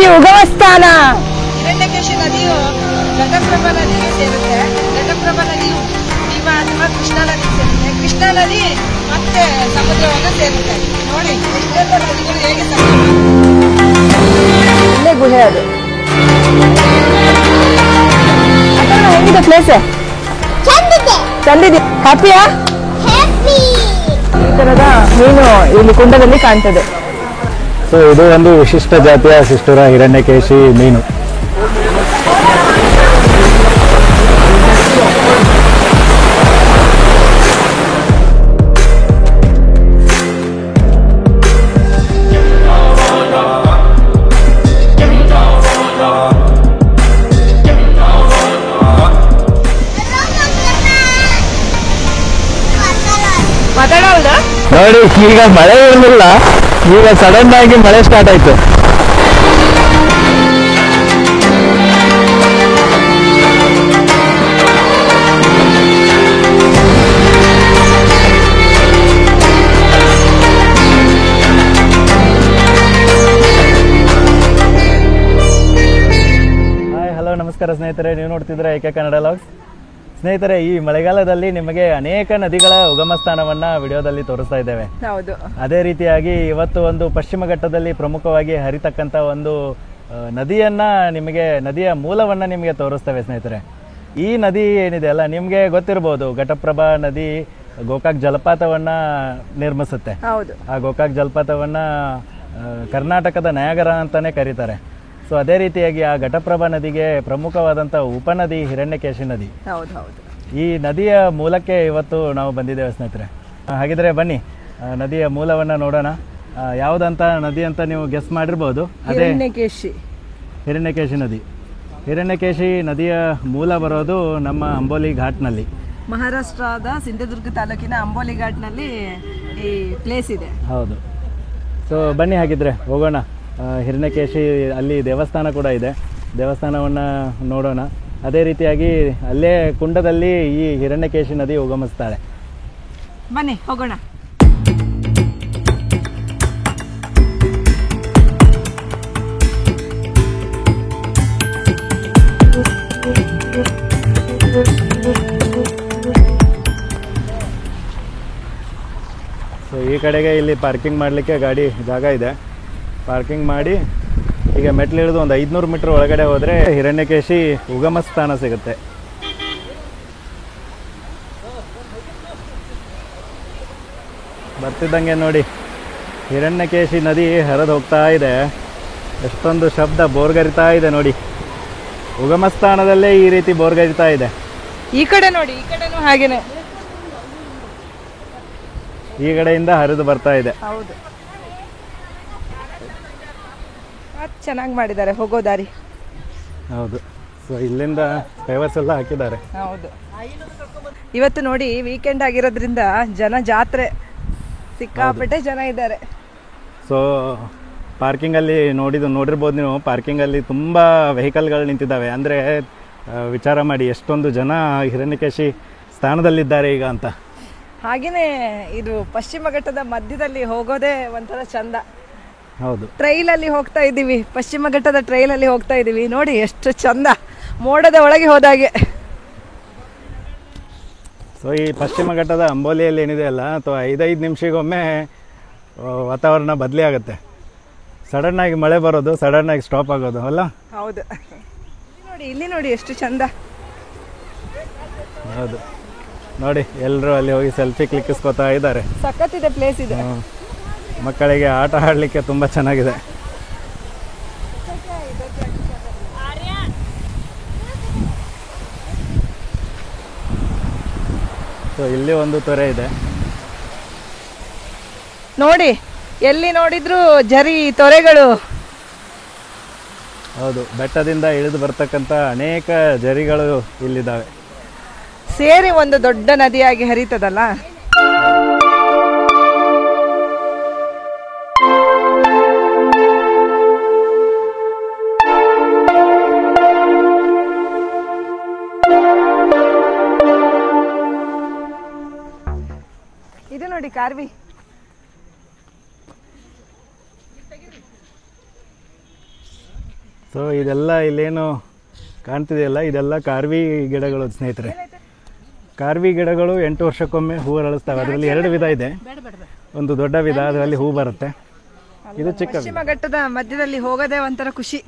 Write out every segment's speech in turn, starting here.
ಹಿರಣ್ಯಕೇಶಿ ಉಗಮ ಸ್ಥಾನ. ಹಿರಣ್ಯಕೇಶಿ ನದಿಯು ಘಟಪ್ರಭಾ ನದಿಗೆ ಸೇರುತ್ತೆ. ಘಟಪ್ರಭಾ ನದಿಯು ಭೀಮಾ ಅಥವಾ ಕೃಷ್ಣಾ ನದಿಗೆ ಸೇರುತ್ತೆ. ಕೃಷ್ಣಾ ನದಿ ಮತ್ತೆ ಸಮುದ್ರವನ್ನು ಸೇರುತ್ತೆ. ನೋಡಿ ಎಷ್ಟೆಲ್ಲ ನದಿಗಳು ಹೇಗೆ ಇಲ್ಲೇ ಗುಹೆ ಅದು. ಹೆಂಗಿದೆ ಪ್ಲೇಸ್? ಚಂದಿದೆ. ಹ್ಯಾಪಿಯಾ? ಈ ತರದ ಮೀನು ಇಲ್ಲಿ ಕುಂಡದಲ್ಲಿ ಕಾಣ್ತದೆ. ಸೊ ಇದು ಒಂದು ವಿಶಿಷ್ಟ ಜಾತಿಯ ಶಿಷ್ಟುರ ಹಿರಣ್ಯಕೇಶಿ ಮೀನು. ನೋಡಿ ಈಗ ಮಳೆ ಇರಲಿಲ್ಲ, ಈಗ ಸಡನ್ ಆಗಿ ಮಳೆ ಸ್ಟಾರ್ಟ್ ಆಯ್ತು. ಹಾಯ್ ಹಲೋ ನಮಸ್ಕಾರ ಸ್ನೇಹಿತರೆ, ನೀವು ನೋಡ್ತಿದ್ರೆ ಏಕೆ ಕನ್ನಡ ಲಾಗ್ಸ್. ಸ್ನೇಹಿತರೆ, ಈ ಮಳೆಗಾಲದಲ್ಲಿ ನಿಮಗೆ ಅನೇಕ ನದಿಗಳ ಉಗಮ ಸ್ಥಾನವನ್ನ ವಿಡಿಯೋದಲ್ಲಿ ತೋರಿಸ್ತಾ ಇದ್ದೇವೆ. ಹೌದು. ಅದೇ ರೀತಿಯಾಗಿ ಇವತ್ತು ಒಂದು ಪಶ್ಚಿಮ ಘಟ್ಟದಲ್ಲಿ ಪ್ರಮುಖವಾಗಿ ಹರಿತಕ್ಕಂಥ ಒಂದು ನದಿಯ ಮೂಲವನ್ನ ನಿಮಗೆ ತೋರಿಸ್ತೇವೆ ಸ್ನೇಹಿತರೆ. ಈ ನದಿ ಏನಿದೆ ಅಲ್ಲ, ನಿಮಗೆ ಗೊತ್ತಿರಬಹುದು, ಘಟಪ್ರಭಾ ನದಿ ಗೋಕಾಕ್ ಜಲಪಾತವನ್ನ ನಿರ್ಮಿಸುತ್ತೆ. ಹೌದು. ಆ ಗೋಕಾಕ್ ಜಲಪಾತವನ್ನ ಕರ್ನಾಟಕದ ನಯಾಗರ ಅಂತಾನೆ ಕರೀತಾರೆ. ಸೊ ಅದೇ ರೀತಿಯಾಗಿ ಆ ಘಟಪ್ರಭಾ ನದಿಗೆ ಪ್ರಮುಖವಾದಂಥ ಉಪನದಿ ಹಿರಣ್ಯಕೇಶಿ ನದಿ. ಈ ನದಿಯ ಮೂಲಕ್ಕೆ ಇವತ್ತು ನಾವು ಬಂದಿದ್ದೇವೆ ಸ್ನೇಹಿತರೆ. ಹಾಗಿದ್ರೆ ಬನ್ನಿ ನದಿಯ ಮೂಲವನ್ನ ನೋಡೋಣ. ಯಾವುದಂತ ನದಿ ಅಂತ ನೀವು ಗೆಸ್ ಮಾಡಿರ್ಬೋದು. ಅದೇ ಹಿರಣ್ಯಕೇಶಿ ನದಿ. ಹಿರಣ್ಯಕೇಶಿ ನದಿಯ ಮೂಲ ಬರೋದು ನಮ್ಮ ಅಂಬೋಲಿ ಘಾಟ್ನಲ್ಲಿ, ಮಹಾರಾಷ್ಟ್ರದ ಸಿಂಧುದುರ್ಗ ತಾಲೂಕಿನ ಅಂಬೋಲಿ ಘಾಟ್ನಲ್ಲಿ ಈ ಪ್ಲೇಸ್ ಇದೆ. ಹೌದು. ಸೊ ಬನ್ನಿ ಹಾಗಿದ್ರೆ ಹೋಗೋಣ. ಹಿರಣ್ಯಕೇಶಿ ಅಲ್ಲಿ ದೇವಸ್ಥಾನ ಕೂಡ ಇದೆ, ದೇವಸ್ಥಾನವನ್ನು ನೋಡೋಣ. ಅದೇ ರೀತಿಯಾಗಿ ಅಲ್ಲೇ ಕುಂಡದಲ್ಲಿ ಈ ಹಿರಣ್ಯಕೇಶಿ ನದಿ ಉಗಮಿಸ್ತಾಳೆ. ಬನ್ನಿ ಹೋಗೋಣ. ಸೊ ಈ ಕಡೆಗೆ ಇಲ್ಲಿ ಪಾರ್ಕಿಂಗ್ ಮಾಡಲಿಕ್ಕೆ ಗಾಡಿ ಜಾಗ ಇದೆ. ಪಾರ್ಕಿಂಗ್ ಮಾಡಿ ಈಗ ಮೆಟ್ಲಿಳಿದು ಒಂದು 500 ಮೀಟರ್ ಒಳಗಡೆ ಹೋದರೆ ಹಿರಣ್ಯಕೇಶಿ ಉಗಮ ಸ್ಥಾನ ಸಿಗುತ್ತೆ. ಬರ್ತಿದ್ದಂಗೆ ನೋಡಿ ಹಿರಣ್ಯಕೇಶಿ ನದಿ ಹರಿದು ಹೋಗ್ತಾ ಇದೆ. ಎಷ್ಟೊಂದು ಶಬ್ದ ಬೋರ್ಗರಿತಾ ಇದೆ ನೋಡಿ. ಉಗಮ ಸ್ಥಾನದಲ್ಲೇ ಈ ರೀತಿ ಬೋರ್ಗರಿತಾ ಇದೆ. ಈ ಕಡೆ ನೋಡಿ, ಈ ಕಡೆನೂ ಹಾಗೇನೆ, ಈ ಕಡೆಯಿಂದ ಹರಿದು ಬರ್ತಾ ಇದೆ. ಹೌದು. ಚೆನ್ನಾಗಿ ಮಾಡಿದ್ದಾರೆ ಹೋಗೋ ದಾರಿ. ಹೌದು. ಸೊ ಇಲ್ಲಿಂದ ಪೇವರ್ಸ್ ಎಲ್ಲ ಹಾಕಿದ್ದಾರೆ. ಹೌದು. ಇವತ್ತು ನೋಡಿ ವೀಕೆಂಡ್ ಆಗಿರೋದ್ರಿಂದ ಜಾತ್ರೆ ಸಿಕ್ಕಾಪಟ್ಟೆ ಜನ ಇದ್ದಾರೆ. ಸೊ ಪಾರ್ಕಿಂಗಲ್ಲಿ ನೋಡಿರ್ಬೋದು ನೀವು. ಪಾರ್ಕಿಂಗಲ್ಲಿ ತುಂಬ ವೆಹಿಕಲ್ಗಳು ನಿಂತಿದ್ದಾವೆ. ಅಂದರೆ ವಿಚಾರ ಮಾಡಿ ಎಷ್ಟೊಂದು ಜನ ಹಿರಣ್ಯಕೇಶಿ ಸ್ಥಾನದಲ್ಲಿದ್ದಾರೆ ಈಗ ಅಂತ. ಹಾಗೆಯೇ ಇದು ಪಶ್ಚಿಮ ಘಟ್ಟದ ಮಧ್ಯದಲ್ಲಿ ಹೋಗೋದೇ ಒಂಥರ ಚಂದ. ಹೌದು. ಟ್ರೈಲಲ್ಲಿ ಹೋಗ್ತಾ ಇದ್ದೀವಿ, ಪಶ್ಚಿಮ ಘಟ್ಟದ ಟ್ರೈಲಲ್ಲಿ ಹೋಗ್ತಾ ಇದ್ದೀವಿ. ನೋಡಿ ಎಷ್ಟು ಚಂದ, ಮೋಡದ ಒಳಗೆ ಹೋದಾಗೆ. ಸೊ ಈ ಪಶ್ಚಿಮ ಘಟ್ಟದ ಅಂಬೋಲಿಯಲ್ಲಿ ಏನಿದೆ ಅಲ್ಲ, ಅಥವಾ 5 ನಿಮಿಷಗೊಮ್ಮೆ ವಾತಾವರಣ ಬದಲಿ ಆಗುತ್ತೆ. ಸಡನ್ನಾಗಿ ಮಳೆ ಬರೋದು, ಸಡನ್ನಾಗಿ ಸ್ಟಾಪ್ ಆಗೋದು ಅಲ್ಲ. ಹೌದು. ಇಲ್ಲಿ ನೋಡಿ ಎಷ್ಟು ಚಂದ. ಹೌದು ನೋಡಿ, ಎಲ್ಲರೂ ಅಲ್ಲಿ ಹೋಗಿ ಸೆಲ್ಫಿ ಕ್ಲಿಕ್ಕಿಸ್ಕೊತಾ ಇದ್ದಾರೆ. ಸಖತ್ತಿದೆ ಪ್ಲೇಸ್ ಇದೆ. ಮಕ್ಕಳಿಗೆ ಆಟ ಆಡಲಿಕ್ಕೆ ತುಂಬ ಚೆನ್ನಾಗಿದೆ. ಸೊ ಇಲ್ಲಿ ಒಂದು ತೊರೆ ಇದೆ ನೋಡಿ, ಎಲ್ಲಿ ನೋಡಿದ್ರು ಜರಿ ತೊರೆಗಳು. ಹೌದು, ಬೆಟ್ಟದಿಂದ ಇಳಿದು ಬರ್ತಕ್ಕಂಥ ಅನೇಕ ಜರಿಗಳು ಇಲ್ಲಿದ್ದಾವೆ. ಸೇರಿ ಒಂದು ದೊಡ್ಡ ನದಿಯಾಗಿ ಹರಿತದಲ್ಲ. ಇದು ನೋಡಿ ಕಾರ್ವಿ. ಸೊ ಇದೆಲ್ಲ ಇಲ್ಲೇನು ಕಾಣ್ತಿದೆಯಲ್ಲ ಇದೆಲ್ಲ ಕಾರ್ವಿ ಗಿಡಗಳು ಸ್ನೇಹಿತರೆ. ಕಾರ್ವಿ ಗಿಡಗಳು 8 ವರ್ಷಕ್ಕೊಮ್ಮೆ ಹೂ ಅರಳಿಸ್ತವೆ. ಅದರಲ್ಲಿ 2 ವಿಧ ಇದೆ. ಒಂದು ದೊಡ್ಡ ವಿಧ, ಅದರಲ್ಲಿ ಹೂ ಬರುತ್ತೆ. ಇದು ಚಿಕ್ಕ ಪಶ್ಚಿಮ ಘಟ್ಟದ ಮಧ್ಯದಲ್ಲಿ ಹೋಗೋದೇ ಒಂಥರ ಖುಷಿ.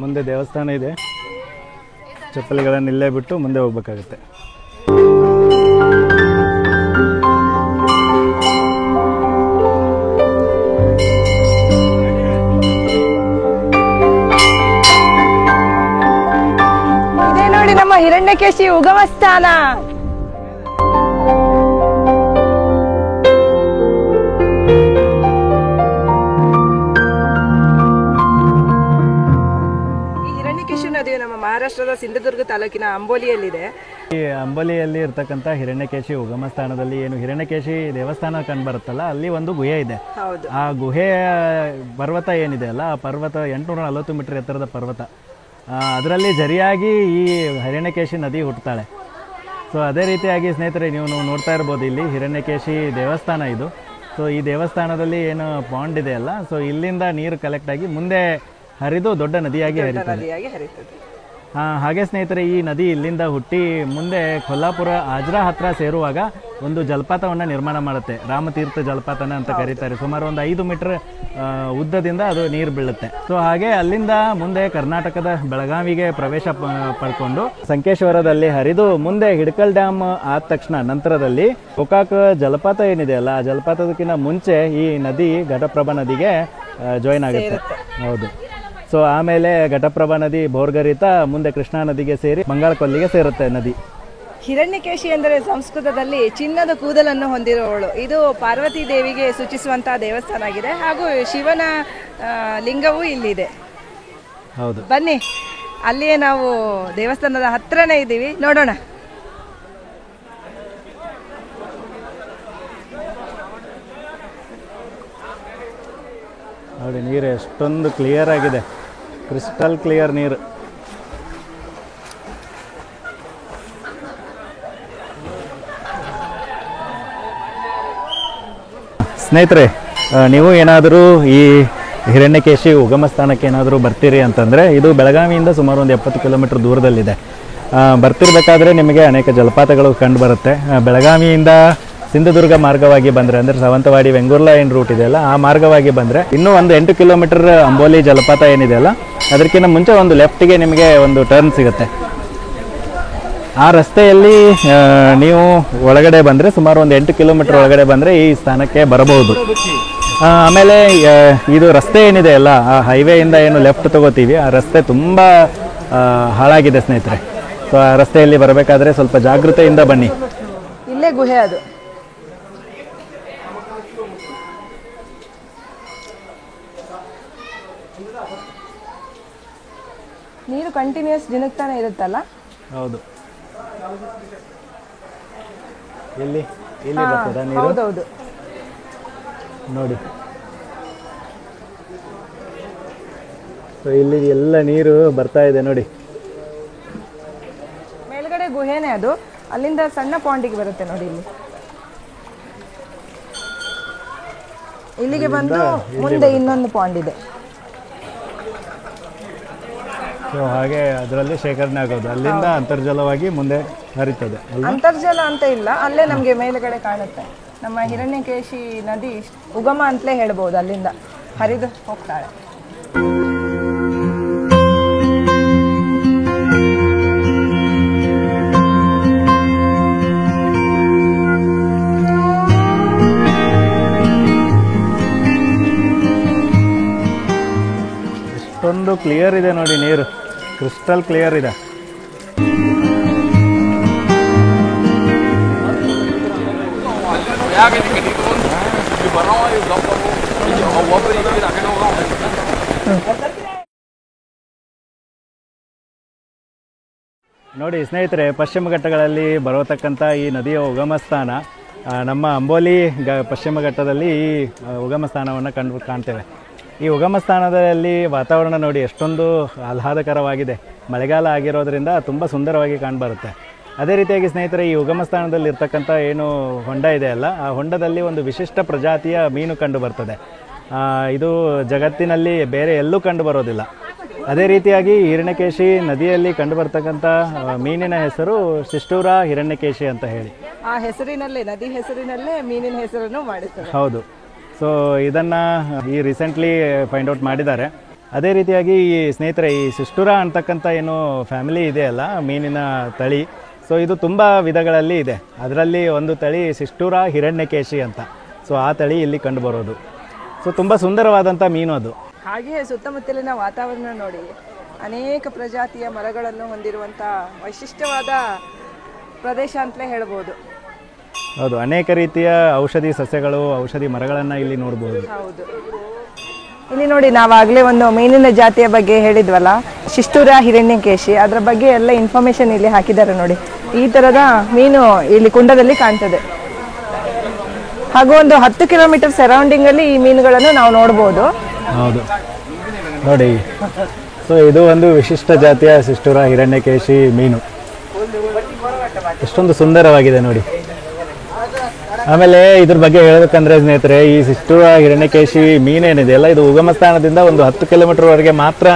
ಮುಂದೆ ದೇವಸ್ಥಾನ ಇದೆ. ಚಪ್ಪಲಿಗಳನ್ನು ಇಲ್ಲೇ ಬಿಟ್ಟು ಮುಂದೆ ಹೋಗ್ಬೇಕಾಗುತ್ತೆ. ಇದೇ ನೋಡಿ ನಮ್ಮ ಹಿರಣ್ಯಕೇಶಿ ಉಗಮ ಸ್ಥಾನ. ನಮ್ಮ ಮಹಾರಾಷ್ಟ್ರದ ಸಿಂಧುದುರ್ಗ ತಾಲೂಕಿನ ಅಂಬೋಲಿಯಲ್ಲಿದೆ. ಈ ಅಂಬೋಲಿಯಲ್ಲಿ ಇರ್ತಕ್ಕಂಥ ಹಿರಣ್ಯಕೇಶಿ ಉಗಮ ಸ್ಥಾನದಲ್ಲಿ ಏನು ಹಿರಣ್ಯಕೇಶಿ ದೇವಸ್ಥಾನ ಕಂಡು ಬರುತ್ತಲ್ಲ, ಅಲ್ಲಿ ಒಂದು ಗುಹೆ ಇದೆ. ಆ ಗುಹೆಯ ಪರ್ವತ ಏನಿದೆ ಅಲ್ಲ, ಆ ಪರ್ವತ 840 ಮೀಟರ್ ಎತ್ತರದ ಪರ್ವತ. ಅದರಲ್ಲಿ ಜರಿಯಾಗಿ ಈ ಹಿರಣ್ಯಕೇಶಿ ನದಿ ಹುಟ್ಟುತ್ತಾಳೆ. ಸೊ ಅದೇ ರೀತಿಯಾಗಿ ಸ್ನೇಹಿತರೆ ನೀವು ನೋಡ್ತಾ ಇರ್ಬೋದು, ಇಲ್ಲಿ ಹಿರಣ್ಯಕೇಶಿ ದೇವಸ್ಥಾನ ಇದು. ಸೊ ಈ ದೇವಸ್ಥಾನದಲ್ಲಿ ಏನು ಪಾಂಡ್ ಇದೆ ಅಲ್ಲ, ಸೊ ಇಲ್ಲಿಂದ ನೀರು ಕಲೆಕ್ಟ್ ಆಗಿ ಮುಂದೆ ಹರಿದು ದೊಡ್ಡ ನದಿಯಾಗಿ ಹರಿತದೆ. ಹಾಗೆ ಸ್ನೇಹಿತರೆ, ಈ ನದಿ ಇಲ್ಲಿಂದ ಹುಟ್ಟಿ ಮುಂದೆ ಕೊಲ್ಲಾಪುರ ಆಜ್ರಾ ಹತ್ರ ಸೇರುವಾಗ ಒಂದು ಜಲಪಾತವನ್ನು ನಿರ್ಮಾಣ ಮಾಡುತ್ತೆ. ರಾಮತೀರ್ಥ ಜಲಪಾತನ ಅಂತ ಕರೀತಾರೆ. ಸುಮಾರು ಒಂದು 5 ಮೀಟರ್ ಉದ್ದದಿಂದ ಅದು ನೀರು ಬೀಳುತ್ತೆ. ಸೊ ಹಾಗೆ ಅಲ್ಲಿಂದ ಮುಂದೆ ಕರ್ನಾಟಕದ ಬೆಳಗಾವಿಗೆ ಪ್ರವೇಶ ಪಡ್ಕೊಂಡು ಸಂಕೇಶ್ವರದಲ್ಲಿ ಹರಿದು ಮುಂದೆ ಹಿಡಕಲ್ ಡ್ಯಾಮ್ ಆದ ತಕ್ಷಣ ನಂತರದಲ್ಲಿ ಗೋಕಾಕ್ ಜಲಪಾತ ಏನಿದೆ ಅಲ್ಲ, ಆ ಜಲಪಾತದಕ್ಕಿಂತ ಮುಂಚೆ ಈ ನದಿ ಘಟಪ್ರಭಾ ನದಿಗೆ ಜಾಯಿನ್ ಆಗುತ್ತೆ. ಹೌದು. ಸೊ ಆಮೇಲೆ ಘಟಪ್ರಭಾ ನದಿ ಭೋರ್ಗರಿತ ಮುಂದೆ ಕೃಷ್ಣಾ ನದಿಗೆ ಸೇರಿ ಬಂಗಾಳ ಕೊಲ್ಲಿಗೆ ಸೇರುತ್ತೆ ನದಿ. ಹಿರಣ್ಯಕೇಶಿ ಎಂದರೆ ಸಂಸ್ಕೃತದಲ್ಲಿ ಚಿನ್ನದ ಕೂದಲನ್ನು ಹೊಂದಿರುವವಳು. ಇದು ಪಾರ್ವತಿ ದೇವಿಗೆ ಸೂಚಿಸುವಂತಹ ದೇವಸ್ಥಾನ ಆಗಿದೆ. ಹಾಗೂ ಶಿವನ ಲಿಂಗವೂ ಇಲ್ಲಿದೆ. ಹೌದು, ಬನ್ನಿ, ಅಲ್ಲಿಯೇ ನಾವು ದೇವಸ್ಥಾನದ ಹತ್ರನೇ ಇದ್ದೀವಿ, ನೋಡೋಣ. ನೋಡಿ ನೀರು ಎಷ್ಟೊಂದು ಕ್ಲಿಯರ್ ಆಗಿದೆ, ಕ್ರಿಸ್ಟಲ್ ಕ್ಲಿಯರ್ ನೀರು. ಸ್ನೇಹಿತರೆ, ನೀವು ಏನಾದರೂ ಈ ಹಿರಣ್ಯಕೇಶಿ ಉಗಮ ಸ್ಥಾನಕ್ಕೆ ಏನಾದರೂ ಬರ್ತೀರಿ ಅಂತಂದರೆ, ಇದು ಬೆಳಗಾವಿಯಿಂದ ಸುಮಾರು ಒಂದು 70 ಕಿಲೋಮೀಟರ್ ದೂರದಲ್ಲಿದೆ. ಬರ್ತಿರ್ಬೇಕಾದ್ರೆ ನಿಮಗೆ ಅನೇಕ ಜಲಪಾತಗಳು ಕಂಡು ಬರುತ್ತೆ. ಬೆಳಗಾವಿಯಿಂದ ಸಿಂಧುದುರ್ಗ ಮಾರ್ಗವಾಗಿ ಬಂದರೆ, ಅಂದರೆ ಸಾವಂತವಾಡಿ ವೆಂಗುರ್ಲಾ ಏನು ರೂಟ್ ಇದೆಯಲ್ಲ, ಆ ಮಾರ್ಗವಾಗಿ ಬಂದರೆ ಇನ್ನೂ ಒಂದು 8 ಕಿಲೋಮೀಟರ್ ಅಂಬೋಲಿ ಜಲಪಾತ ಏನಿದೆಯಲ್ಲ, ಅದಕ್ಕಿಂತ ಮುಂಚೆ ಒಂದು ಲೆಫ್ಟಿಗೆ ನಿಮಗೆ ಒಂದು ಟರ್ನ್ ಸಿಗುತ್ತೆ. ಆ ರಸ್ತೆಯಲ್ಲಿ ನೀವು ಒಳಗಡೆ ಬಂದರೆ ಸುಮಾರು ಒಂದು 8 ಕಿಲೋಮೀಟರ್ ಒಳಗಡೆ ಬಂದರೆ ಈ ಸ್ಥಾನಕ್ಕೆ ಬರಬಹುದು. ಆಮೇಲೆ ಇದು ರಸ್ತೆ ಏನಿದೆ ಅಲ್ಲ, ಆ ಹೈವೇಯಿಂದ ಏನು ಲೆಫ್ಟ್ ತಗೋತೀವಿ, ಆ ರಸ್ತೆ ತುಂಬ ಹಾಳಾಗಿದೆ ಸ್ನೇಹಿತರೆ. ಸೊ ಆ ರಸ್ತೆಯಲ್ಲಿ ಬರಬೇಕಾದ್ರೆ ಸ್ವಲ್ಪ ಜಾಗೃತೆಯಿಂದ ಬನ್ನಿ. ಇಲ್ಲೇ ಗುಹೆ ಅದು. ನೀರು ಕಂಟಿನ್ಯೂಸ್ ಜಿನುಗ್ತಾನೆ ಇರುತ್ತಲ್ಲ. ಹೌದು, ಇಲ್ಲಿ ಬರ್ತದ ನೀರು. ಹೌದೌದು, ನೋಡಿ. ಸೊ ಇಲ್ಲಿ ಎಲ್ಲ ನೀರು ಬರ್ತಾ ಇದೆ ನೋಡಿ. ಮೇಲ್ಗಡೆ ಗುಹೆನೇ ಅದು, ಅಲ್ಲಿಂದ ಸಣ್ಣ ಪಾಂಡಿಗೆ ಬರುತ್ತೆ ನೋಡಿ. ಇಲ್ಲಿಗೆ ಬಂದು ಮುಂದೆ ಇನ್ನೊಂದು ಪಾಂಡ್ ಇದೆ. ಸೊ ಹಾಗೆ ಅದರಲ್ಲಿ ಶೇಖರಣೆ ಆಗೋದು, ಅಲ್ಲಿಂದ ಅಂತರ್ಜಲವಾಗಿ ಮುಂದೆ ಹರಿತದೆ. ಅಂತರ್ಜಲ ಅಂತ ಇಲ್ಲ, ಅಲ್ಲೇ ನಮಗೆ ಮೇಲುಗಡೆ ಕಾಣುತ್ತೆ. ನಮ್ಮ ಹಿರಣ್ಯಕೇಶಿ ನದಿ ಉಗಮ ಅಂತಲೇ ಹೇಳ್ಬೋದು, ಅಲ್ಲಿಂದ ಹರಿದು ಹೋಗ್ತಾಳೆ. ಎಷ್ಟೊಂದು ಕ್ಲಿಯರ್ ಇದೆ ನೋಡಿ ನೀರು, ಕ್ರಿಸ್ಟಲ್ ಕ್ಲಿಯರ್ ಇದೆ. ನೋಡಿ ಸ್ನೇಹಿತರೆ, ಪಶ್ಚಿಮ ಘಟ್ಟಗಳಲ್ಲಿ ಬರತಕ್ಕಂಥ ಈ ನದಿಯ ಉಗಮ ಸ್ಥಾನ ನಮ್ಮ ಅಂಬೋಲಿ ಪಶ್ಚಿಮ ಘಟ್ಟದಲ್ಲಿ ಈ ಉಗಮ ಸ್ಥಾನವನ್ನು ಕಾಣ್ತೇವೆ. ಈ ಉಗಮ ಸ್ಥಾನದಲ್ಲಿ ವಾತಾವರಣ ನೋಡಿ ಎಷ್ಟೊಂದು ಆಹ್ಲಾದಕರವಾಗಿದೆ. ಮಳೆಗಾಲ ಆಗಿರೋದ್ರಿಂದ ತುಂಬ ಸುಂದರವಾಗಿ ಕಾಣಿಬರುತ್ತೆ. ಅದೇ ರೀತಿಯಾಗಿ ಸ್ನೇಹಿತರೆ, ಈ ಉಗಮ ಸ್ಥಾನದಲ್ಲಿ ಇರ್ತಕ್ಕಂಥ ಏನು ಹೊಂಡ ಇದೆ ಅಲ್ಲ, ಆ ಹೊಂಡದಲ್ಲಿ ಒಂದು ವಿಶಿಷ್ಟ ಪ್ರಜಾತಿಯ ಮೀನು ಕಂಡು ಬರ್ತದೆ. ಇದು ಜಗತ್ತಿನಲ್ಲಿ ಬೇರೆ ಎಲ್ಲೂ ಕಂಡು ಬರೋದಿಲ್ಲ. ಅದೇ ರೀತಿಯಾಗಿ ಹಿರಣ್ಯಕೇಶಿ ನದಿಯಲ್ಲಿ ಕಂಡು ಬರ್ತಕ್ಕಂಥ ಮೀನಿನ ಹೆಸರು ಶಿಷ್ಟೂರ ಹಿರಣ್ಯಕೇಶಿ ಅಂತ ಹೇಳಿ. ಆ ಹೆಸರಿನಲ್ಲೇ, ನದಿ ಹೆಸರಿನಲ್ಲೇ ಮೀನಿನ ಹೆಸರನ್ನು ಮಾಡಿದ್ದಾರೆ. ಹೌದು. ಸೊ ಇದನ್ನು ಈ ರೀಸೆಂಟ್ಲಿ ಫೈಂಡ್ ಔಟ್ ಮಾಡಿದ್ದಾರೆ. ಅದೇ ರೀತಿಯಾಗಿ ಈ ಸ್ನೇಹಿತರೆ, ಈ ಶಿಷ್ಟೂರ ಅಂತಕ್ಕಂಥ ಏನು ಫ್ಯಾಮಿಲಿ ಇದೆಯಲ್ಲ, ಮೀನಿನ ತಳಿ, ಸೊ ಇದು ತುಂಬ ವಿಧಗಳಲ್ಲಿ ಇದೆ. ಅದರಲ್ಲಿ ಒಂದು ತಳಿ ಶಿಷ್ಟೂರ ಹಿರಣ್ಯಕೇಶಿ ಅಂತ. ಸೊ ಆ ತಳಿ ಇಲ್ಲಿ ಕಂಡುಬರೋದು. ಸೊ ತುಂಬ ಸುಂದರವಾದಂಥ ಮೀನು ಅದು. ಹಾಗೆಯೇ ಸುತ್ತಮುತ್ತಲಿನ ವಾತಾವರಣ ನೋಡಿ, ಅನೇಕ ಪ್ರಜಾತಿಯ ಮರಗಳನ್ನು ಹೊಂದಿರುವಂಥ ವೈಶಿಷ್ಟ್ಯವಾದ ಪ್ರದೇಶ ಅಂತಲೇ ಹೇಳ್ಬೋದು. ಹೌದು, ಅನೇಕ ರೀತಿಯ ಔಷಧಿ ಸಸ್ಯಗಳು, ಔಷಧಿ ಮರಗಳನ್ನು ಇಲ್ಲಿ ನೋಡ್ಬೋದು. ಹೌದು. ಇಲ್ಲಿ ನೋಡಿ, ನಾವಾಗಲೇ ಒಂದು ಮೀನಿನ ಜಾತಿಯ ಬಗ್ಗೆ ಹೇಳಿದ್ವಲ್ಲ, ಶಿಷ್ಟೂರ ಹಿರಣ್ಯಕೇಶಿ, ಅದರ ಬಗ್ಗೆ ಎಲ್ಲ ಇನ್ಫಾರ್ಮೇಶನ್ ಇಲ್ಲಿ ಹಾಕಿದ್ದಾರೆ ನೋಡಿ. ಈ ಥರದ ಮೀನು ಇಲ್ಲಿ ಕುಂಡದಲ್ಲಿ ಕಾಣ್ತದೆ. ಹಾಗೂ ಒಂದು 10 ಕಿಲೋಮೀಟರ್ ಸರೌಂಡಿಂಗಲ್ಲಿ ಈ ಮೀನುಗಳನ್ನು ನಾವು ನೋಡ್ಬೋದು. ಹೌದು ನೋಡಿ. ಸೊ ಇದು ಒಂದು ವಿಶಿಷ್ಟ ಜಾತಿಯ ಶಿಷ್ಟೂರ ಹಿರಣ್ಯಕೇಶಿ ಮೀನು. ಎಷ್ಟೊಂದು ಸುಂದರವಾಗಿದೆ ನೋಡಿ. ಆಮೇಲೆ ಇದ್ರ ಬಗ್ಗೆ ಹೇಳಬೇಕಂದ್ರೆ ಸ್ನೇಹಿತರೆ, ಈ ಶಿಷ್ಟೂರ ಹಿರಣ್ಯಕೇಶಿ ಮೀನೇನಿದೆಯಲ್ಲ, ಇದು ಉಗಮ ಸ್ಥಾನದಿಂದ ಒಂದು 10 ಕಿಲೋಮೀಟರ್ವರೆಗೆ ಮಾತ್ರ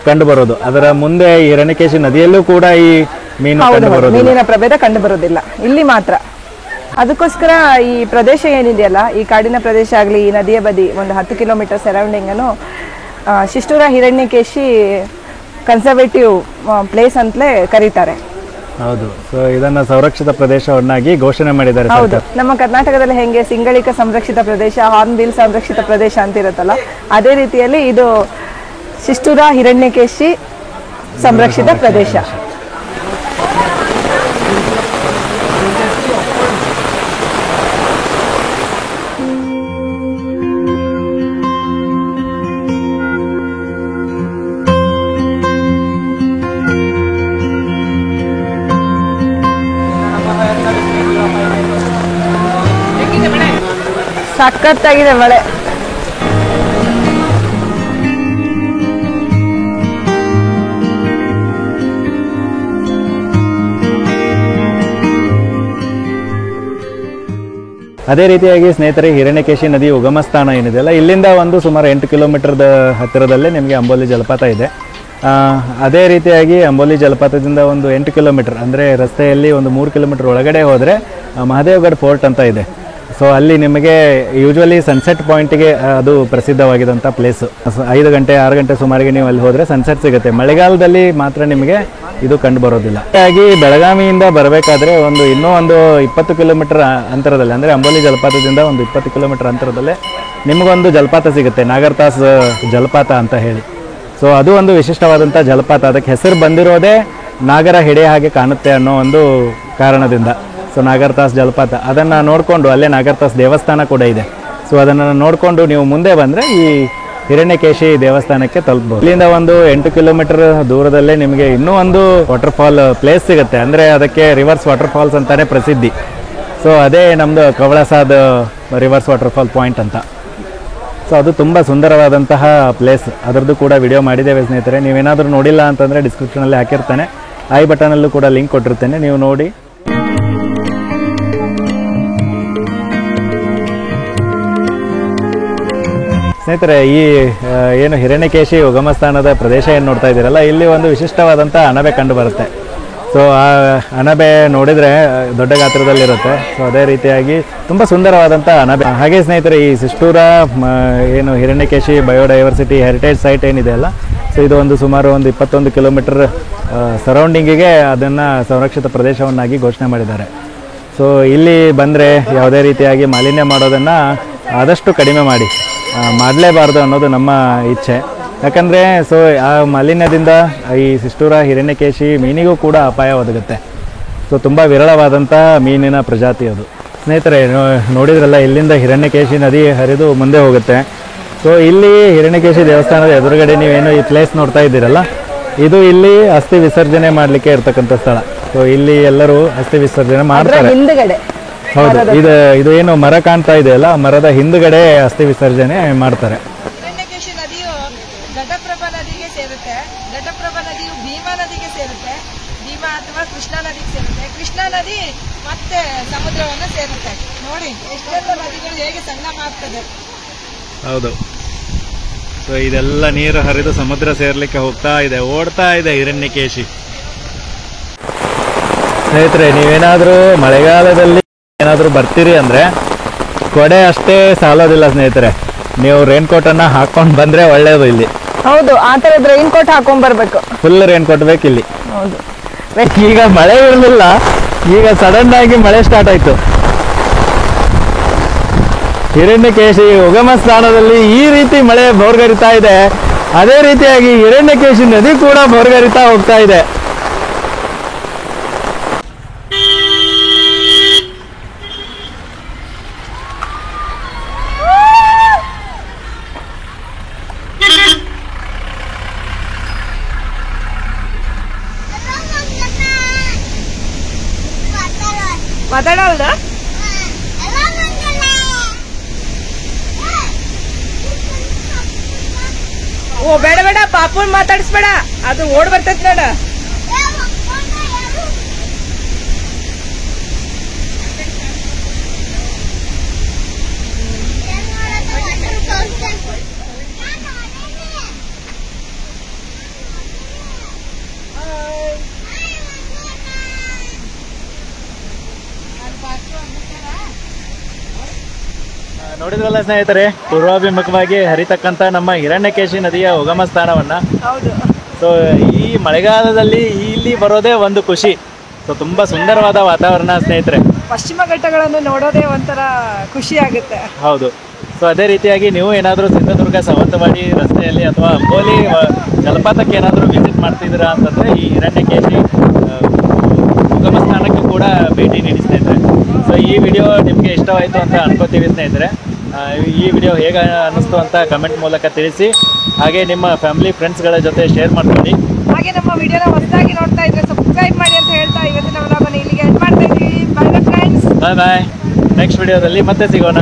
ಕಂಡು ಬರೋದು. ಅದರ ಮುಂದೆ ಈ ಹಿರಣ್ಯಕೇಶಿ ನದಿಯಲ್ಲೂ ಕೂಡ ಈ ಮೀನು ಕಂಡು ಬರೋದು. ಮೀನಿನ ಪ್ರಭೇದ ಕಂಡು ಬರೋದಿಲ್ಲ, ಇಲ್ಲಿ ಮಾತ್ರ. ಅದಕ್ಕೋಸ್ಕರ ಈ ಪ್ರದೇಶ ಏನಿದೆಯಲ್ಲ, ಈ ಕಾಡಿನ ಪ್ರದೇಶ ಆಗಲಿ, ಈ ನದಿಯ ಬದಿ ಒಂದು 10 ಕಿಲೋಮೀಟರ್ ಸರೌಂಡಿಂಗನ್ನು ಶಿಷ್ಟೂರ ಹಿರಣ್ಯಕೇಶಿ ಕನ್ಸರ್ವೇಟಿವ್ ಪ್ಲೇಸ್ ಅಂತಲೇ ಕರೀತಾರೆ. ಹೌದು. ಸೊ ಇದನ್ನ ಸಂರಕ್ಷಿತ ಪ್ರದೇಶವನ್ನಾಗಿ ಘೋಷಣೆ ಮಾಡಿದ್ದಾರೆ. ಹೌದು. ನಮ್ಮ ಕರ್ನಾಟಕದಲ್ಲಿ ಹೆಂಗೆ ಸಿಂಗಳಿಕ ಸಂರಕ್ಷಿತ ಪ್ರದೇಶ, ಹಾರ್ನ್ಬಿಲ್ ಸಂರಕ್ಷಿತ ಪ್ರದೇಶ ಅಂತ ಇರುತ್ತಲ್ಲ, ಅದೇ ರೀತಿಯಲ್ಲಿ ಇದು ಶಿಷ್ಟೂರ ಹಿರಣ್ಯಕೇಶಿ ಸಂರಕ್ಷಿತ ಪ್ರದೇಶ. ಸಖತ್ತಾಗಿದೆ ಮಳೆ. ಅದೇ ರೀತಿಯಾಗಿ ಸ್ನೇಹಿತರೆ, ಹಿರಣ್ಯಕೇಶಿ ನದಿ ಉಗಮ ಸ್ಥಾನ ಏನಿದೆಯಲ್ಲ, ಇಲ್ಲಿಂದ ಒಂದು ಸುಮಾರು 8 ಕಿಲೋಮೀಟರ್ದ ಹತ್ತಿರದಲ್ಲೇ ನಿಮಗೆ ಅಂಬೋಲಿ ಜಲಪಾತ ಇದೆ. ಅದೇ ರೀತಿಯಾಗಿ ಅಂಬೋಲಿ ಜಲಪಾತದಿಂದ ಒಂದು 8 ಕಿಲೋಮೀಟರ್ ಅಂದರೆ ರಸ್ತೆಯಲ್ಲಿ ಒಂದು 3 ಕಿಲೋಮೀಟರ್ ಒಳಗಡೆ ಹೋದರೆ ಮಹದೇವಗಢ ಫೋರ್ಟ್ ಅಂತ ಇದೆ. ಸೊ ಅಲ್ಲಿ ನಿಮಗೆ ಯೂಶ್ವಲಿ ಸನ್ಸೆಟ್ ಪಾಯಿಂಟಿಗೆ ಅದು ಪ್ರಸಿದ್ಧವಾಗಿದ್ದಂಥ ಪ್ಲೇಸು. 5 ಗಂಟೆ 6 ಗಂಟೆ ಸುಮಾರಿಗೆ ನೀವು ಅಲ್ಲಿ ಹೋದರೆ ಸನ್ಸೆಟ್ ಸಿಗುತ್ತೆ. ಮಳೆಗಾಲದಲ್ಲಿ ಮಾತ್ರ ನಿಮಗೆ ಇದು ಕಂಡು ಬರೋದಿಲ್ಲ. ಹಾಗಾಗಿ ಬೆಳಗಾವಿಯಿಂದ ಬರಬೇಕಾದ್ರೆ ಇನ್ನೂ ಒಂದು 20 ಕಿಲೋಮೀಟರ್ ಅಂತರದಲ್ಲಿ, ಅಂದರೆ ಅಂಬೋಲಿ ಜಲಪಾತದಿಂದ ಒಂದು 20 ಕಿಲೋಮೀಟರ್ ಅಂತರದಲ್ಲೇ ನಿಮಗೊಂದು ಜಲಪಾತ ಸಿಗುತ್ತೆ, ನಾಗರತಾಸ್ ಜಲಪಾತ ಅಂತ ಹೇಳಿ. ಸೊ ಅದು ಒಂದು ವಿಶಿಷ್ಟವಾದಂಥ ಜಲಪಾತ. ಅದಕ್ಕೆ ಹೆಸರು ಬಂದಿರೋದೇ ನಾಗರ ಹೆಡೆ ಹಾಗೆ ಕಾಣುತ್ತೆ ಅನ್ನೋ ಒಂದು ಕಾರಣದಿಂದ. ಸೊ ನಾಗರತಾಸ್ ಜಲಪಾತ, ಅದನ್ನು ನೋಡಿಕೊಂಡು ಅಲ್ಲೇ ನಾಗರತಾಸ್ ದೇವಸ್ಥಾನ ಕೂಡ ಇದೆ. ಸೊ ಅದನ್ನು ನೋಡಿಕೊಂಡು ನೀವು ಮುಂದೆ ಬಂದರೆ ಈ ಹಿರಣ್ಯಕೇಶಿ ದೇವಸ್ಥಾನಕ್ಕೆ ತಲುಪಬಹುದು. ಇಲ್ಲಿಂದ ಒಂದು 8 ಕಿಲೋಮೀಟರ್ ದೂರದಲ್ಲೇ ನಿಮಗೆ ಇನ್ನೂ ಒಂದು ವಾಟರ್ಫಾಲ್ ಪ್ಲೇಸ್ ಸಿಗುತ್ತೆ. ಅಂದರೆ ಅದಕ್ಕೆ ರಿವರ್ಸ್ ವಾಟರ್ಫಾಲ್ಸ್ ಅಂತಾನೆ ಪ್ರಸಿದ್ಧಿ. ಸೊ ಅದೇ ನಮ್ಮದು ಕವಳಸಾದ ರಿವರ್ಸ್ ವಾಟರ್ಫಾಲ್ ಪಾಯಿಂಟ್ ಅಂತ. ಸೊ ಅದು ತುಂಬ ಸುಂದರವಾದಂತಹ ಪ್ಲೇಸ್. ಅದರದ್ದು ಕೂಡ ವಿಡಿಯೋ ಮಾಡಿದ್ದೇವೆ ಸ್ನೇಹಿತರೆ. ನೀವೇನಾದರೂ ನೋಡಿಲ್ಲ ಅಂತಂದರೆ ಡಿಸ್ಕ್ರಿಪ್ಷನಲ್ಲಿ ಹಾಕಿರ್ತಾನೆ, ಐ ಬಟನಲ್ಲೂ ಕೂಡ ಲಿಂಕ್ ಕೊಟ್ಟಿರ್ತೇನೆ, ನೀವು ನೋಡಿ. ಸ್ನೇಹಿತರೆ, ಈ ಏನು ಹಿರಣ್ಯಕೇಶಿ ಉಗಮ ಸ್ಥಾನದ ಪ್ರದೇಶ ಏನು ನೋಡ್ತಾ ಇದ್ದೀರಲ್ಲ, ಇಲ್ಲಿ ಒಂದು ವಿಶಿಷ್ಟವಾದಂಥ ಅಣಬೆ ಕಂಡು ಬರುತ್ತೆ. ಸೊ ಆ ಅಣಬೆ ನೋಡಿದರೆ ದೊಡ್ಡ ಗಾತ್ರದಲ್ಲಿರುತ್ತೆ. ಸೊ ಅದೇ ರೀತಿಯಾಗಿ ತುಂಬ ಸುಂದರವಾದಂಥ ಅಣಬೆ. ಹಾಗೆ ಸ್ನೇಹಿತರೆ, ಈ ಶಿಷ್ಟೂರ ಏನು ಹಿರಣ್ಯಕೇಶಿ ಬಯೋಡೈವರ್ಸಿಟಿ ಹೆರಿಟೇಜ್ ಸೈಟ್ ಏನಿದೆ ಅಲ್ಲ, ಸೊ ಇದು ಒಂದು ಸುಮಾರು ಒಂದು 21 ಕಿಲೋಮೀಟರ್ ಸರೌಂಡಿಂಗಿಗೆ ಅದನ್ನು ಸಂರಕ್ಷಿತ ಪ್ರದೇಶವನ್ನಾಗಿ ಘೋಷಣೆ ಮಾಡಿದ್ದಾರೆ. ಸೊ ಇಲ್ಲಿ ಬಂದರೆ ಯಾವುದೇ ರೀತಿಯಾಗಿ ಮಾಲಿನ್ಯ ಮಾಡೋದನ್ನು ಆದಷ್ಟು ಕಡಿಮೆ ಮಾಡಲೇಬಾರ್ದು ಅನ್ನೋದು ನಮ್ಮ ಇಚ್ಛೆ. ಯಾಕಂದರೆ ಸೊ ಆ ಮಾಲಿನ್ಯದಿಂದ ಈ ಶಿಷ್ಟೂರ ಹಿರಣ್ಯಕೇಶಿ ಮೀನಿಗೂ ಕೂಡ ಅಪಾಯ ಒದಗುತ್ತೆ. ಸೊ ತುಂಬ ವಿರಳವಾದಂಥ ಮೀನಿನ ಪ್ರಜಾತಿ ಅದು. ಸ್ನೇಹಿತರೆ, ನೋಡಿದ್ರಲ್ಲ, ಇಲ್ಲಿಂದ ಹಿರಣ್ಯಕೇಶಿ ನದಿ ಹರಿದು ಮುಂದೆ ಹೋಗುತ್ತೆ. ಸೊ ಇಲ್ಲಿ ಹಿರಣ್ಯಕೇಶಿ ದೇವಸ್ಥಾನದ ಎದುರುಗಡೆ ನೀವೇನು ಈ ಪ್ಲೇಸ್ ನೋಡ್ತಾ ಇದ್ದೀರಲ್ಲ, ಇದು ಇಲ್ಲಿ ಅಸ್ಥಿ ವಿಸರ್ಜನೆ ಮಾಡಲಿಕ್ಕೆ ಇರ್ತಕ್ಕಂಥ ಸ್ಥಳ. ಸೊ ಇಲ್ಲಿ ಎಲ್ಲರೂ ಅಸ್ಥಿ ವಿಸರ್ಜನೆ ಮಾಡ್ತಾರೆ. ಹೌದು, ಇದು ಏನು ಮರ ಕಾಣ್ತಾ ಇದೆಯಲ್ಲ, ಮರದ ಹಿಂದುಗಡೆ ಅಸ್ಥಿ ವಿಸರ್ಜನೆ ಮಾಡ್ತಾರೆ. ಹಿರಣ್ಯಕೇಶಿ ನದಿ ಕೃಷ್ಣಾ ನದಿಗೆ ಸೇರುತ್ತೆ. ಕೃಷ್ಣಾ ನದಿ ಮತ್ತೆ ಸಮುದ್ರವನ್ನು ಸೇರುತ್ತೆ. ನೋಡಿ ಎಷ್ಟೆಲ್ಲ ನದಿಗಳು ಹೇಗೆ ಸಂಗಮ ಆಗ್ತದೆ. ಹೌದು. ಸೊ ಇದೆಲ್ಲ ನೀರು ಹರಿದು ಸಮುದ್ರ ಸೇರ್ಲಿಕ್ಕೆ ಹೋಗ್ತಾ ಇದೆ, ಓಡ್ತಾ ಇದೆ ಹಿರಣ್ಯಕೇಶಿ. ಸ್ನೇಹಿತರೆ, ನೀವೇನಾದ್ರೂ ಮಳೆಗಾಲದಲ್ಲಿ ಏನಾದ್ರೂ ಬರ್ತೀರಿ ಅಂದ್ರೆ ಕೊಡೆ ಅಷ್ಟೇ ಸಾಲೋದಿಲ್ಲ ಸ್ನೇಹಿತರೆ. ನೀವು ರೈನ್ ಕೋಟ್ ಅನ್ನ ಹಾಕೊಂಡ್ ಬಂದ್ರೆ ಒಳ್ಳೇದು. ಇಲ್ಲಿ ಹೌದು, ಆ ತರದ ರೈನ್ ಕೋಟ್ ಹಾಕೊಂಡ್ ಬರ್ಬೇಕು. ಫುಲ್ ರೈನ್ ಕೋಟ್ ಬೇಕು ಇಲ್ಲಿ. ಹೌದು. ಈಗ ಮಳೆ ಇರಲಿಲ್ಲ, ಈಗ ಸಡನ್ ಆಗಿ ಮಳೆ ಸ್ಟಾರ್ಟ್ ಆಯ್ತು. ಹಿರಣ್ಯಕೇಶಿ ಉಗಮ ಸ್ಥಾನದಲ್ಲಿ ಈ ರೀತಿ ಮಳೆ ಭೋರ್ಗರಿತಾ ಇದೆ. ಅದೇ ರೀತಿಯಾಗಿ ಹಿರಣ್ಯಕೇಶಿ ನದಿ ಕೂಡ ಭೋರ್ಗರಿತಾ ಹೋಗ್ತಾ ಇದೆ. ಮಾತಾಡಲ್ದ ಓ ಬೇಡ ಬೇಡ, ಪಾಪುನ್ ಮಾತಾಡಿಸ್ಬೇಡ, ಅದು ಓಡ್ ಬರ್ತೈತ್ ನೋಡ. ನೋಡಿದ್ರಲ್ಲ ಸ್ನೇಹಿತರೆ, ಪೂರ್ವಾಭಿಮುಖವಾಗಿ ಹರಿತಕ್ಕಂತ ನಮ್ಮ ಹಿರಣ್ಯಕೇಶಿ ನದಿಯ ಉಗಮ ಸ್ಥಾನವನ್ನ. ಸೊ ಈ ಮಳೆಗಾಲದಲ್ಲಿ ಇಲ್ಲಿ ಬರೋದೇ ಒಂದು ಖುಷಿ. ಸೊ ತುಂಬಾ ಸುಂದರವಾದ ವಾತಾವರಣ ಸ್ನೇಹಿತರೆ. ಪಶ್ಚಿಮ ಘಟ್ಟಗಳನ್ನು ನೋಡೋದೇ ಒಂಥರ ಖುಷಿ ಆಗುತ್ತೆ. ಹೌದು. ಸೊ ಅದೇ ರೀತಿಯಾಗಿ ನೀವು ಏನಾದರೂ ಚಿತ್ರದುರ್ಗ ಸಾವಂತವಾಡಿ ರಸ್ತೆಯಲ್ಲಿ ಅಥವಾ ಅಂಬೋಲಿ ಜಲಪಾತಕ್ಕೆ ಏನಾದರೂ ವಿಸಿಟ್ ಮಾಡ್ತಿದ್ದೀರಾ ಅಂತಂದ್ರೆ ಈ ಹಿರಣ್ಯಕೇಶಿ ಉಗಮ ಸ್ಥಾನಕ್ಕೆ ಕೂಡ ಭೇಟಿ ನೀಡಿ ಸ್ನೇಹಿತರೆ. ಸೊ ಈ ವಿಡಿಯೋ ನಿಮಗೆ ಇಷ್ಟವಾಯಿತು ಅಂತ ಅನ್ಕೋತೀವಿ ಸ್ನೇಹಿತರೆ. ಈ ವಿಡಿಯೋ ಹೇಗೆ ಅನ್ನಿಸ್ತು ಅಂತ ಕಮೆಂಟ್ ಮೂಲಕ ತಿಳಿಸಿ. ಹಾಗೆ ನಿಮ್ಮ ಫ್ಯಾಮಿಲಿ ಫ್ರೆಂಡ್ಸ್ಗಳ ಜೊತೆ ಶೇರ್ ಮಾಡ್ಕೊಳ್ಳಿ. ಹಾಗೆ ನಮ್ಮ ವಿಡಿಯೋನ ಹೊಸದಾಗಿ ನೋಡ್ತಾ ಇದ್ರೆ ಸಬ್ಸ್ಕ್ರೈಬ್ ಮಾಡಿ ಅಂತ ಹೇಳ್ತಾ ಇವತ್ತಿನ ವ್ಲಾಗನ್ನು ಇಲ್ಲಿಗೆ ಎಂಡ್ ಮಾಡ್ತಾ ಇದ್ದೀವಿ. Bye friends. ಬಾಯ್ ಬಾಯ್. ನೆಕ್ಸ್ಟ್ ವಿಡಿಯೋದಲ್ಲಿ ಮತ್ತೆ ಸಿಗೋಣ.